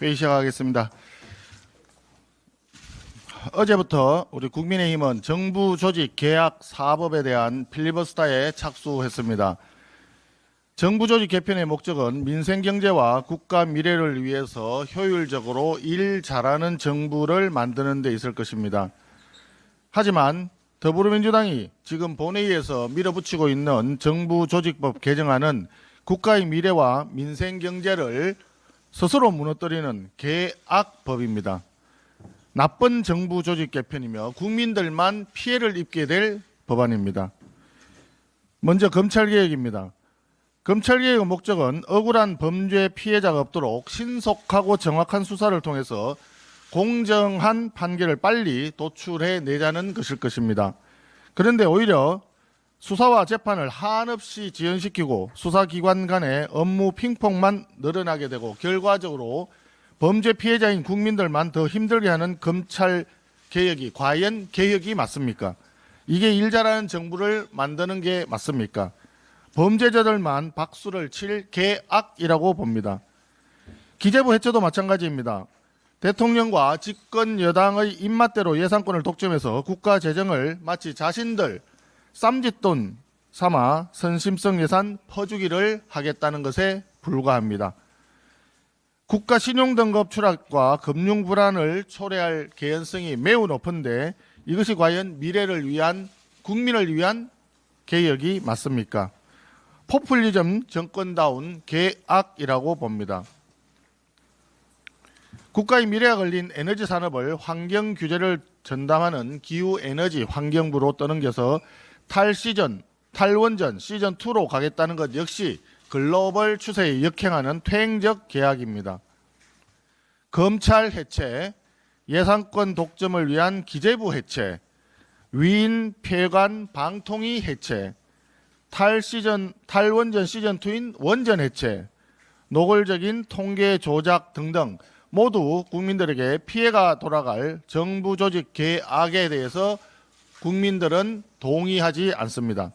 회의 시작하겠습니다. 어제부터 우리 국민의힘은 정부 조직 계약 사법에 대한 필리버스터에 착수했습니다. 정부 조직 개편의 목적은 민생 경제와 국가 미래를 위해서 효율적으로 일 잘하는 정부를 만드는 데 있을 것입니다. 하지만 더불어민주당이 지금 본회의에서 밀어붙이고 있는 정부 조직법 개정안은 국가의 미래와 민생 경제를 스스로 무너뜨리는 계악법입니다. 나쁜 정부 조직 개편이며 국민들만 피해를 입게 될 법안입니다. 먼저 검찰개혁입니다. 검찰개혁의 목적은 억울한 범죄 피해자가 없도록 신속하고 정확한 수사를 통해서 공정한 판결을 빨리 도출해내자는 것일 것입니다. 그런데 오히려 수사와 재판을 한없이 지연시키고 수사기관 간의 업무 핑퐁만 늘어나게 되고 결과적으로 범죄 피해자인 국민들만 더 힘들게 하는 검찰 개혁이 과연 개혁이 맞습니까? 이게 일 잘하는 정부를 만드는 게 맞습니까? 범죄자들만 박수를 칠 계악이라고 봅니다. 기재부 해체도 마찬가지입니다. 대통령과 집권 여당의 입맛대로 예산권을 독점해서 국가 재정을 마치 자신들 쌈짓돈 삼아 선심성 예산 퍼주기를 하겠다는 것에 불과합니다. 국가 신용등급 추락과 금융 불안을 초래할 개연성이 매우 높은데 이것이 과연 미래를 위한 국민을 위한 개혁이 맞습니까? 포퓰리즘 정권다운 계악이라고 봅니다. 국가의 미래가 걸린 에너지 산업을 환경 규제를 전담하는 기후에너지 환경부로 떠넘겨서 탈원전 시즌2로 가겠다는 것 역시 글로벌 추세에 역행하는 퇴행적 계약입니다. 검찰 해체, 예산권 독점을 위한 기재부 해체, 위인 폐관 방통위 해체, 탈원전 시즌2인 원전 해체, 노골적인 통계 조작 등등 모두 국민들에게 피해가 돌아갈 정부 조직 계악에 대해서 국민들은 동의하지 않습니다.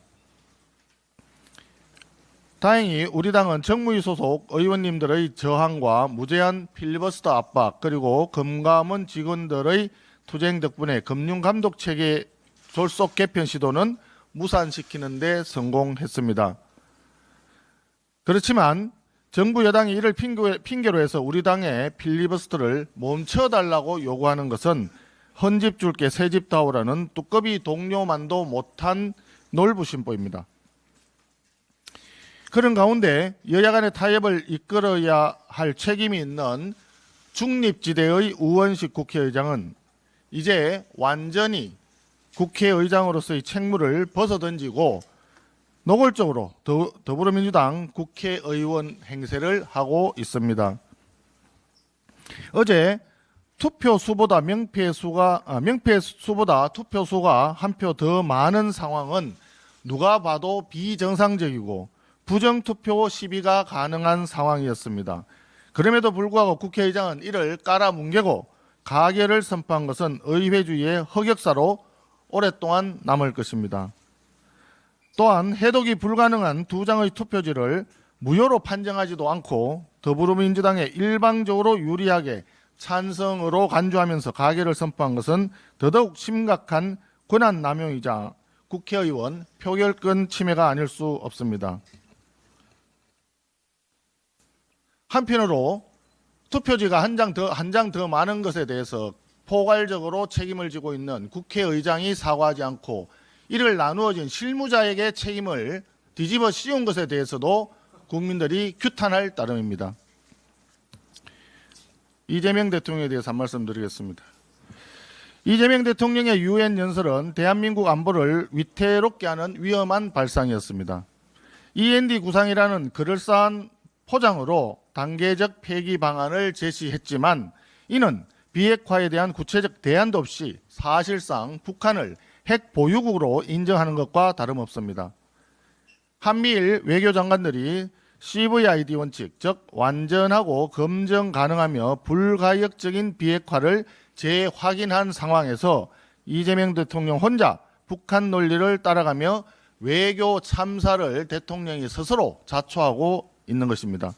다행히 우리 당은 정무위 소속 의원님들의 저항과 무제한 필리버스터 압박 그리고 금감원 직원들의 투쟁 덕분에 금융감독체계 졸속 개편 시도는 무산시키는 데 성공했습니다. 그렇지만 정부 여당이 이를 핑계로 해서 우리 당의 필리버스터를 멈춰달라고 요구하는 것은 헌집 줄게 새집 다오라는 뚜꺼비 동료만도 못한 놀부심보입니다. 그런 가운데 여야 간의 타협을 이끌어야 할 책임이 있는 중립지대의 우원식 국회의장은 이제 완전히 국회의장으로서의 책무를 벗어던지고 노골적으로 더불어민주당 국회의원 행세를 하고 있습니다. 어제 투표수보다 명패수보다 투표수가 한 표 더 많은 상황은 누가 봐도 비정상적이고 부정투표 시비가 가능한 상황이었습니다. 그럼에도 불구하고 국회의장은 이를 깔아뭉개고 가결을 선포한 것은 의회주의의 흑역사로 오랫동안 남을 것입니다. 또한 해독이 불가능한 두 장의 투표지를 무효로 판정하지도 않고 더불어민주당에 일방적으로 유리하게 찬성으로 간주하면서 가결을 선포한 것은 더더욱 심각한 권한남용이자 국회의원 표결권 침해가 아닐 수 없습니다. 한편으로 투표지가 한 장 더 많은 것에 대해서 포괄적으로 책임을 지고 있는 국회의장이 사과하지 않고 이를 나누어진 실무자에게 책임을 뒤집어 씌운 것에 대해서도 국민들이 규탄할 따름입니다. 이재명 대통령에 대해서 한 말씀 드리겠습니다. 이재명 대통령의 유엔 연설은 대한민국 안보를 위태롭게 하는 위험한 발상이었습니다. END 구상이라는 그럴싸한 포장으로 단계적 폐기 방안을 제시했지만 이는 비핵화에 대한 구체적 대안도 없이 사실상 북한을 핵 보유국으로 인정하는 것과 다름없습니다. 한미일 외교장관들이 CVID 원칙, 즉 완전하고 검증 가능하며 불가역적인 비핵화를 재확인한 상황에서 이재명 대통령 혼자 북한 논리를 따라가며 외교 참사를 대통령이 스스로 자초하고 있는 것입니다.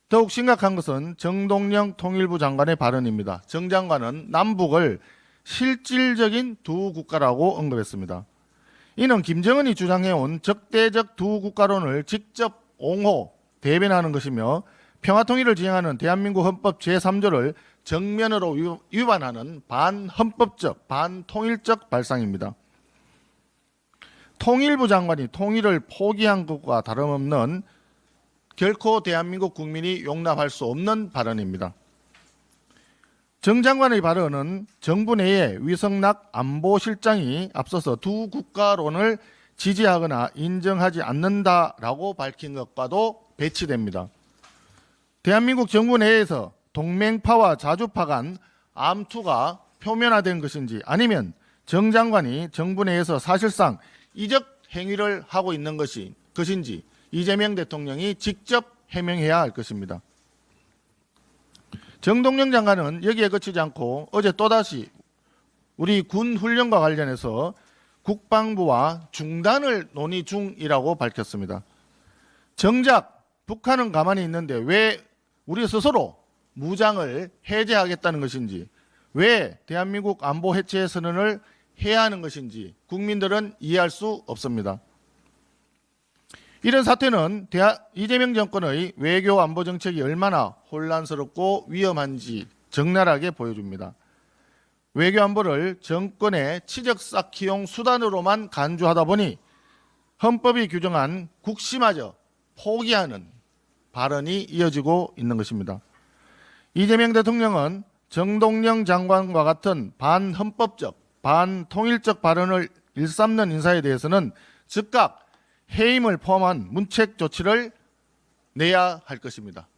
더욱 심각한 것은 정동영 통일부 장관의 발언입니다. 정 장관은 남북을 실질적인 두 국가라고 언급했습니다. 이는 김정은이 주장해온 적대적 두 국가론을 직접 옹호, 대변하는 것이며 평화통일을 지향하는 대한민국 헌법 제3조를 정면으로 위반하는 반헌법적, 반통일적 발상입니다. 통일부 장관이 통일을 포기한 것과 다름없는 결코 대한민국 국민이 용납할 수 없는 발언입니다. 정 장관의 발언은 정부 내의 위성락 안보실장이 앞서서 두 국가론을 지지하거나 인정하지 않는다라고 밝힌 것과도 배치됩니다. 대한민국 정부 내에서 동맹파와 자주파 간 암투가 표면화된 것인지 아니면 정 장관이 정부 내에서 사실상 이적 행위를 하고 있는 것인지 이재명 대통령이 직접 해명해야 할 것입니다. 정동영 장관은 여기에 그치지 않고 어제 또다시 우리 군 훈련과 관련해서 국방부와 중단을 논의 중이라고 밝혔습니다. 정작 북한은 가만히 있는데 왜 우리 스스로 무장을 해제하겠다는 것인지, 왜 대한민국 안보 해체 선언을 해야 하는 것인지 국민들은 이해할 수 없습니다. 이런 사태는 이재명 정권의 외교 안보 정책이 얼마나 혼란스럽고 위험한지 적나라하게 보여줍니다. 외교 안보를 정권의 치적 쌓기용 수단으로만 간주하다 보니 헌법이 규정한 국시마저 포기하는 발언이 이어지고 있는 것입니다. 이재명 대통령은 정동영 장관과 같은 반헌법적, 반통일적 발언을 일삼는 인사에 대해서는 즉각 해임을 포함한 문책 조치를 내야 할 것입니다.